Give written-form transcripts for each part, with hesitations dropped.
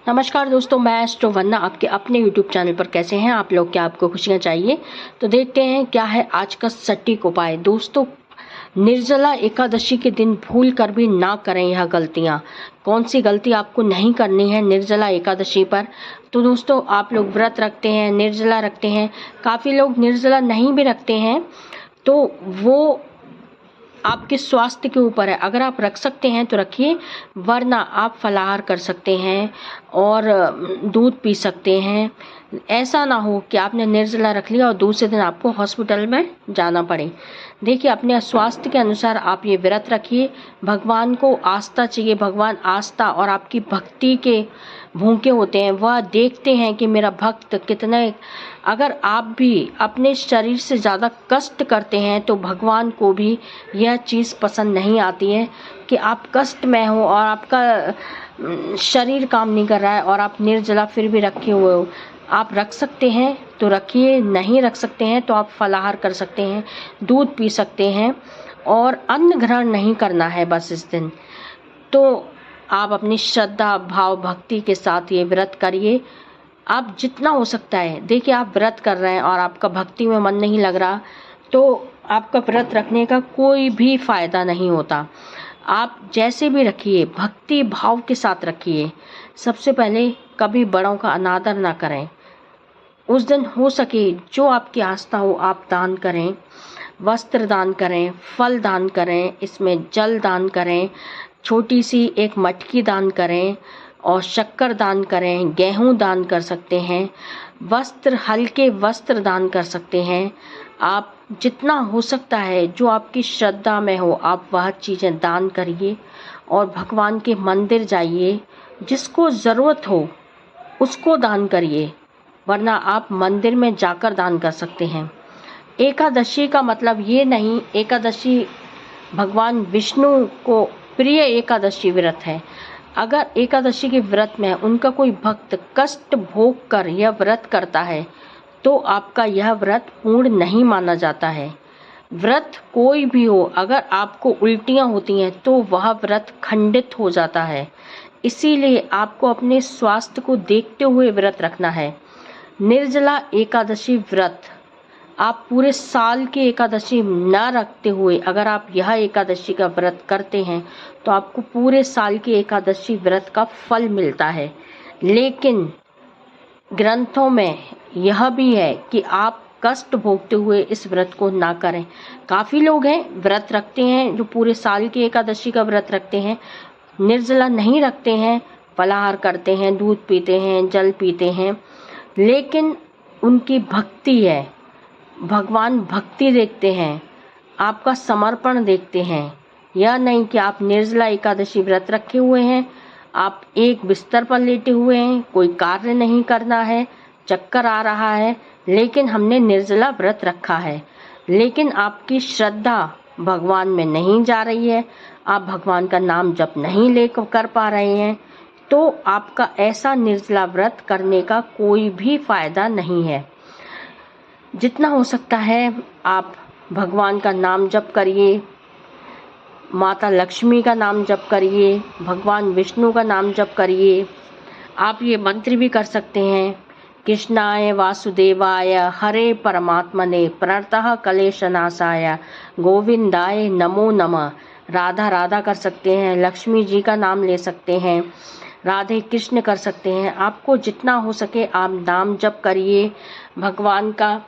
नमस्कार दोस्तों, मैं एस्ट्रो वंदना आपके अपने यूट्यूब चैनल पर। कैसे हैं आप लोग? क्या आपको खुशियां चाहिए? तो देखते हैं क्या है आज का सटीक उपाय। दोस्तों, निर्जला एकादशी के दिन भूल कर भी ना करें यह गलतियां। कौन सी गलती आपको नहीं करनी है निर्जला एकादशी पर? तो दोस्तों, आप लोग व्रत रखते हैं, निर्जला रखते हैं, काफ़ी लोग निर्जला नहीं भी रखते हैं, तो वो आपके स्वास्थ्य के ऊपर है। अगर आप रख सकते हैं तो रखिए, वरना आप फलाहार कर सकते हैं और दूध पी सकते हैं। ऐसा ना हो कि आपने निर्जला रख लिया और दूसरे दिन आपको हॉस्पिटल में जाना पड़े। देखिए, अपने स्वास्थ्य के अनुसार आप ये व्रत रखिए। भगवान को आस्था चाहिए, भगवान आस्था और आपकी भक्ति के भूखे होते हैं। वह देखते हैं कि मेरा भक्त कितने, अगर आप भी अपने शरीर से ज़्यादा कष्ट करते हैं तो भगवान को भी यह चीज़ पसंद नहीं आती है कि आप कष्ट में हो और आपका शरीर काम नहीं कर रहा है और आप निर्जला फिर भी रखे हुए हो। आप रख सकते हैं तो रखिए, नहीं रख सकते हैं तो आप फलाहार कर सकते हैं, दूध पी सकते हैं और अन्न ग्रहण नहीं करना है बस इस दिन। तो आप अपनी श्रद्धा भाव भक्ति के साथ ये व्रत करिए। आप जितना हो सकता है, देखिए आप व्रत कर रहे हैं और आपका भक्ति में मन नहीं लग रहा, तो आपका व्रत रखने का कोई भी फायदा नहीं होता। आप जैसे भी रखिए, भक्ति भाव के साथ रखिए। सबसे पहले कभी बड़ों का अनादर ना करें। उस दिन हो सके जो आपकी आस्था हो आप दान करें, वस्त्र दान करें, फल दान करें, इसमें जल दान करें, छोटी सी एक मटकी दान करें और शक्कर दान करें, गेहूं दान कर सकते हैं, वस्त्र हल्के वस्त्र दान कर सकते हैं। आप जितना हो सकता है, जो आपकी श्रद्धा में हो, आप वह चीज़ें दान करिए और भगवान के मंदिर जाइए। जिसको ज़रूरत हो उसको दान करिए, वरना आप मंदिर में जाकर दान कर सकते हैं। एकादशी का मतलब ये नहीं, एकादशी भगवान विष्णु को प्रिय एकादशी व्रत है। अगर एकादशी के व्रत में उनका कोई भक्त कष्ट भोग कर यह व्रत करता है तो आपका यह व्रत पूर्ण नहीं माना जाता है। व्रत कोई भी हो, अगर आपको उल्टियाँ होती हैं तो वह व्रत खंडित हो जाता है। इसीलिए आपको अपने स्वास्थ्य को देखते हुए व्रत रखना है। निर्जला एकादशी व्रत आप पूरे साल की एकादशी न रखते हुए अगर आप यह एकादशी का व्रत करते हैं तो आपको पूरे साल की एकादशी व्रत का फल मिलता है। लेकिन ग्रंथों में यह भी है कि आप कष्ट भोगते हुए इस व्रत को ना करें। काफ़ी लोग हैं व्रत रखते हैं जो पूरे साल की एकादशी का व्रत रखते हैं, निर्जला नहीं रखते हैं, फलाहार करते हैं, दूध पीते हैं, जल पीते हैं, लेकिन उनकी भक्ति है, भगवान भक्ति देखते हैं, आपका समर्पण देखते हैं। यह नहीं कि आप निर्जला एकादशी व्रत रखे हुए हैं, आप एक बिस्तर पर लेटे हुए हैं, कोई कार्य नहीं करना है, चक्कर आ रहा है, लेकिन हमने निर्जला व्रत रखा है, लेकिन आपकी श्रद्धा भगवान में नहीं जा रही है, आप भगवान का नाम जप नहीं ले कर पा रहे हैं, तो आपका ऐसा निर्जला व्रत करने का कोई भी फायदा नहीं है। जितना हो सकता है आप भगवान का नाम जप करिए, माता लक्ष्मी का नाम जप करिए, भगवान विष्णु का नाम जप करिए। आप ये मंत्र भी कर सकते हैं, कृष्णाय वासुदेवाय हरे परमात्मने प्रणतः कलेशनाशाय गोविंदाय नमो नमः। राधा राधा कर सकते हैं, लक्ष्मी जी का नाम ले सकते हैं, राधे कृष्ण कर सकते हैं। आपको जितना हो सके आप नाम जप करिए भगवान का,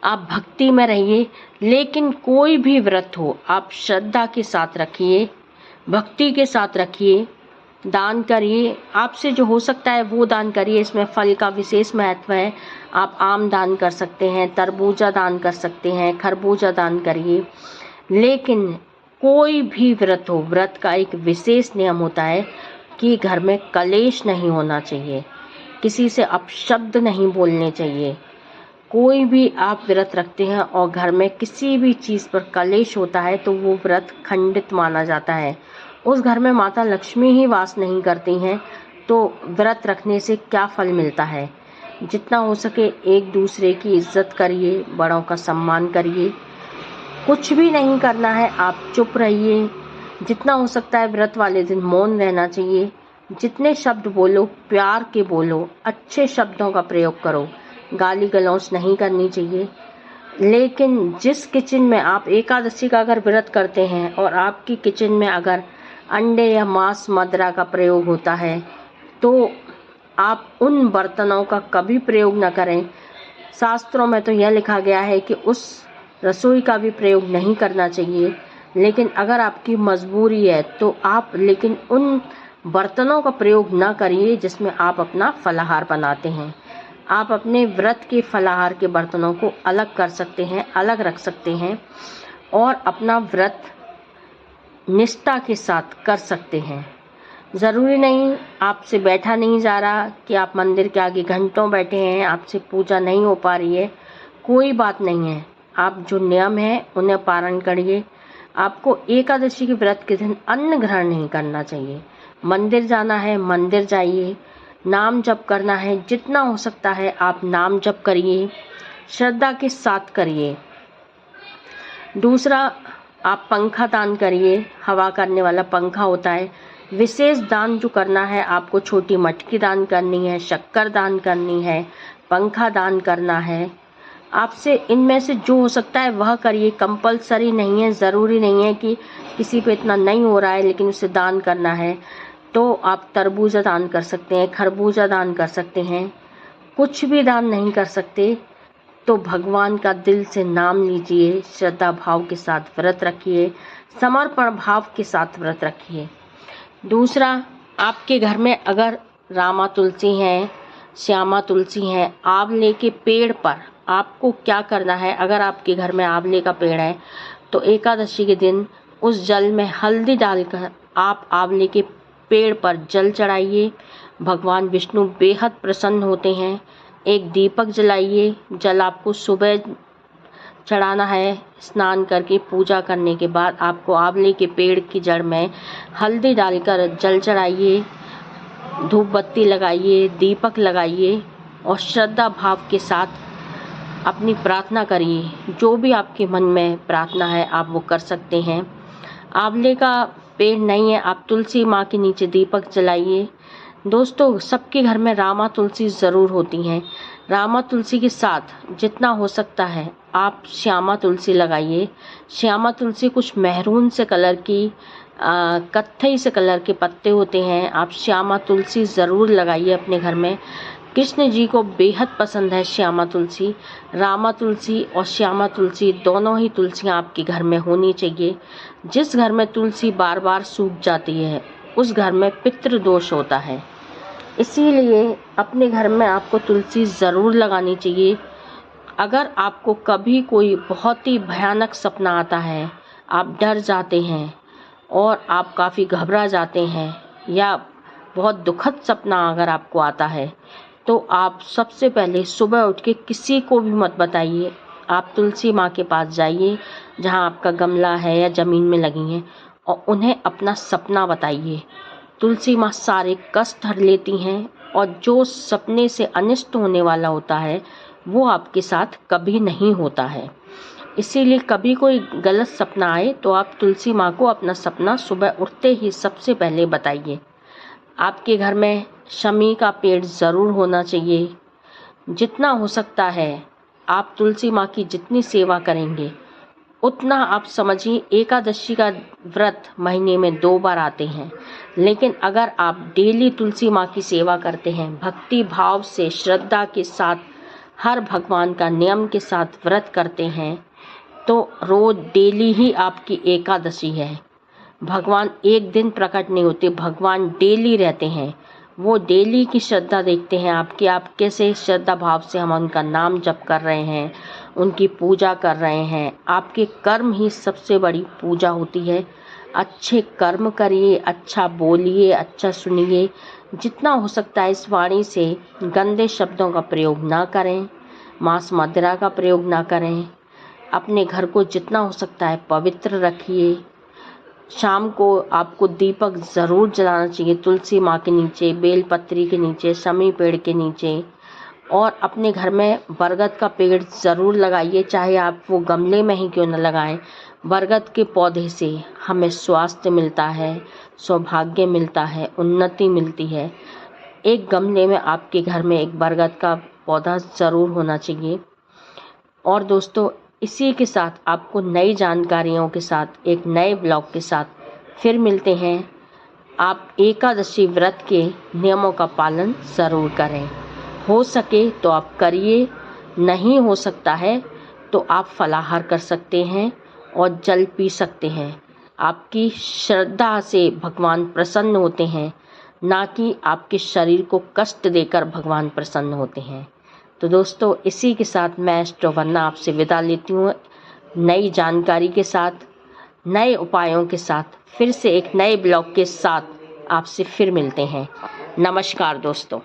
आप भक्ति में रहिए। लेकिन कोई भी व्रत हो आप श्रद्धा के साथ रखिए, भक्ति के साथ रखिए, दान करिए। आपसे जो हो सकता है वो दान करिए। इसमें फल का विशेष महत्व है। आप आम दान कर सकते हैं, तरबूजा दान कर सकते हैं, खरबूजा दान करिए। लेकिन कोई भी व्रत हो, व्रत का एक विशेष नियम होता है कि घर में कलेश नहीं होना चाहिए, किसी से अपशब्द नहीं बोलने चाहिए। कोई भी आप व्रत रखते हैं और घर में किसी भी चीज़ पर कलेश होता है तो वो व्रत खंडित माना जाता है। उस घर में माता लक्ष्मी ही वास नहीं करती हैं, तो व्रत रखने से क्या फल मिलता है? जितना हो सके एक दूसरे की इज्जत करिए, बड़ों का सम्मान करिए। कुछ भी नहीं करना है, आप चुप रहिए। जितना हो सकता है व्रत वाले दिन मौन रहना चाहिए। जितने शब्द बोलो प्यार के बोलो, अच्छे शब्दों का प्रयोग करो, गाली गलौज नहीं करनी चाहिए। लेकिन जिस किचन में आप एकादशी का अगर व्रत करते हैं और आपकी किचन में अगर अंडे या मांस मदिरा का प्रयोग होता है तो आप उन बर्तनों का कभी प्रयोग न करें। शास्त्रों में तो यह लिखा गया है कि उस रसोई का भी प्रयोग नहीं करना चाहिए। लेकिन अगर आपकी मजबूरी है तो आप लेकिन उन बर्तनों का प्रयोग न करिए जिसमें आप अपना फलाहार बनाते हैं। आप अपने व्रत के फलाहार के बर्तनों को अलग कर सकते हैं, अलग रख सकते हैं और अपना व्रत निष्ठा के साथ कर सकते हैं। ज़रूरी नहीं, आपसे बैठा नहीं जा रहा कि आप मंदिर के आगे घंटों बैठे हैं, आपसे पूजा नहीं हो पा रही है, कोई बात नहीं है। आप जो नियम है उन्हें पालन करिए। आपको एकादशी के व्रत के दिन अन्न ग्रहण नहीं करना चाहिए। मंदिर जाना है मंदिर जाइए, नाम जप करना है जितना हो सकता है आप नाम जप करिए, श्रद्धा के साथ करिए। दूसरा, आप पंखा दान करिए, हवा करने वाला पंखा होता है। विशेष दान जो करना है आपको, छोटी मटकी दान करनी है, शक्कर दान करनी है, पंखा दान करना है। आपसे इनमें से जो हो सकता है वह करिए, कंपलसरी नहीं है, ज़रूरी नहीं है कि किसी पे इतना नहीं हो रहा है लेकिन उसे दान करना है। तो आप तरबूजा दान कर सकते हैं, खरबूजा दान कर सकते हैं। कुछ भी दान नहीं कर सकते तो भगवान का दिल से नाम लीजिए, श्रद्धा भाव के साथ व्रत रखिए, समर्पण भाव के साथ व्रत रखिए। दूसरा, आपके घर में अगर रामा तुलसी हैं, श्यामा तुलसी हैं, आंवले के पेड़ पर आपको क्या करना है, अगर आपके घर में आंवले का पेड़ है तो एकादशी के दिन उस जल में हल्दी डालकर आप आंवले के पेड़ पर जल चढ़ाइए। भगवान विष्णु बेहद प्रसन्न होते हैं। एक दीपक जलाइए, जल आपको सुबह चढ़ाना है। स्नान करके पूजा करने के बाद आपको आंवले के पेड़ की जड़ में हल्दी डालकर जल चढ़ाइए, धूप बत्ती लगाइए, दीपक लगाइए और श्रद्धा भाव के साथ अपनी प्रार्थना करिए। जो भी आपके मन में प्रार्थना है आप वो कर सकते हैं। आंवले का पेड़ नहीं है, आप तुलसी माँ के नीचे दीपक जलाइए। दोस्तों, सबके घर में रामा तुलसी ज़रूर होती हैं। रामा तुलसी के साथ जितना हो सकता है आप श्यामा तुलसी लगाइए। श्यामा तुलसी कुछ मेहरून से कलर की, कत्थई से कलर के पत्ते होते हैं। आप श्यामा तुलसी ज़रूर लगाइए अपने घर में। कृष्ण जी को बेहद पसंद है श्यामा तुलसी। रामा तुलसी और श्यामा तुलसी दोनों ही तुलसियाँ आपके घर में होनी चाहिए। जिस घर में तुलसी बार बार सूख जाती है उस घर में पितृ दोष होता है, इसीलिए अपने घर में आपको तुलसी ज़रूर लगानी चाहिए। अगर आपको कभी कोई बहुत ही भयानक सपना आता है, आप डर जाते हैं और आप काफ़ी घबरा जाते हैं या बहुत दुखद सपना अगर आपको आता है तो आप सबसे पहले सुबह उठ के किसी को भी मत बताइए। आप तुलसी माँ के पास जाइए जहाँ आपका गमला है या ज़मीन में लगी हैं और उन्हें अपना सपना बताइए। तुलसी माँ सारे कष्ट हर लेती हैं और जो सपने से अनिष्ट होने वाला होता है वो आपके साथ कभी नहीं होता है। इसीलिए कभी कोई गलत सपना आए तो आप तुलसी माँ को अपना सपना सुबह उठते ही सबसे पहले बताइए। आपके घर में शमी का पेड़ ज़रूर होना चाहिए। जितना हो सकता है आप तुलसी माँ की जितनी सेवा करेंगे उतना आप समझिए। एकादशी का व्रत महीने में 2 बार आते हैं, लेकिन अगर आप डेली तुलसी माँ की सेवा करते हैं, भक्ति भाव से श्रद्धा के साथ हर भगवान का नियम के साथ व्रत करते हैं तो रोज डेली ही आपकी एकादशी है। भगवान एक दिन प्रकट नहीं होते, भगवान डेली रहते हैं। वो डेली की श्रद्धा देखते हैं आपकी, आप कैसे श्रद्धा भाव से हम उनका नाम जप कर रहे हैं, उनकी पूजा कर रहे हैं। आपके कर्म ही सबसे बड़ी पूजा होती है। अच्छे कर्म करिए, अच्छा बोलिए, अच्छा सुनिए। जितना हो सकता है इस वाणी से गंदे शब्दों का प्रयोग ना करें, मांस मदिरा का प्रयोग ना करें। अपने घर को जितना हो सकता है पवित्र रखिए। शाम को आपको दीपक ज़रूर जलाना चाहिए तुलसी माँ के नीचे, बेलपत्री के नीचे, शमी पेड़ के नीचे। और अपने घर में बरगद का पेड़ ज़रूर लगाइए, चाहे आप वो गमले में ही क्यों न लगाएं। बरगद के पौधे से हमें स्वास्थ्य मिलता है, सौभाग्य मिलता है, उन्नति मिलती है। एक गमले में आपके घर में एक बरगद का पौधा ज़रूर होना चाहिए। और दोस्तों, इसी के साथ आपको नई जानकारियों के साथ एक नए ब्लॉग के साथ फिर मिलते हैं। आप एकादशी व्रत के नियमों का पालन ज़रूर करें। हो सके तो आप करिए, नहीं हो सकता है तो आप फलाहार कर सकते हैं और जल पी सकते हैं। आपकी श्रद्धा से भगवान प्रसन्न होते हैं, ना कि आपके शरीर को कष्ट देकर भगवान प्रसन्न होते हैं। तो दोस्तों, इसी के साथ मैं एस्ट्रो वंदना आपसे विदा लेती हूँ। नई जानकारी के साथ, नए उपायों के साथ, फिर से एक नए ब्लॉग के साथ आपसे फिर मिलते हैं। नमस्कार दोस्तों।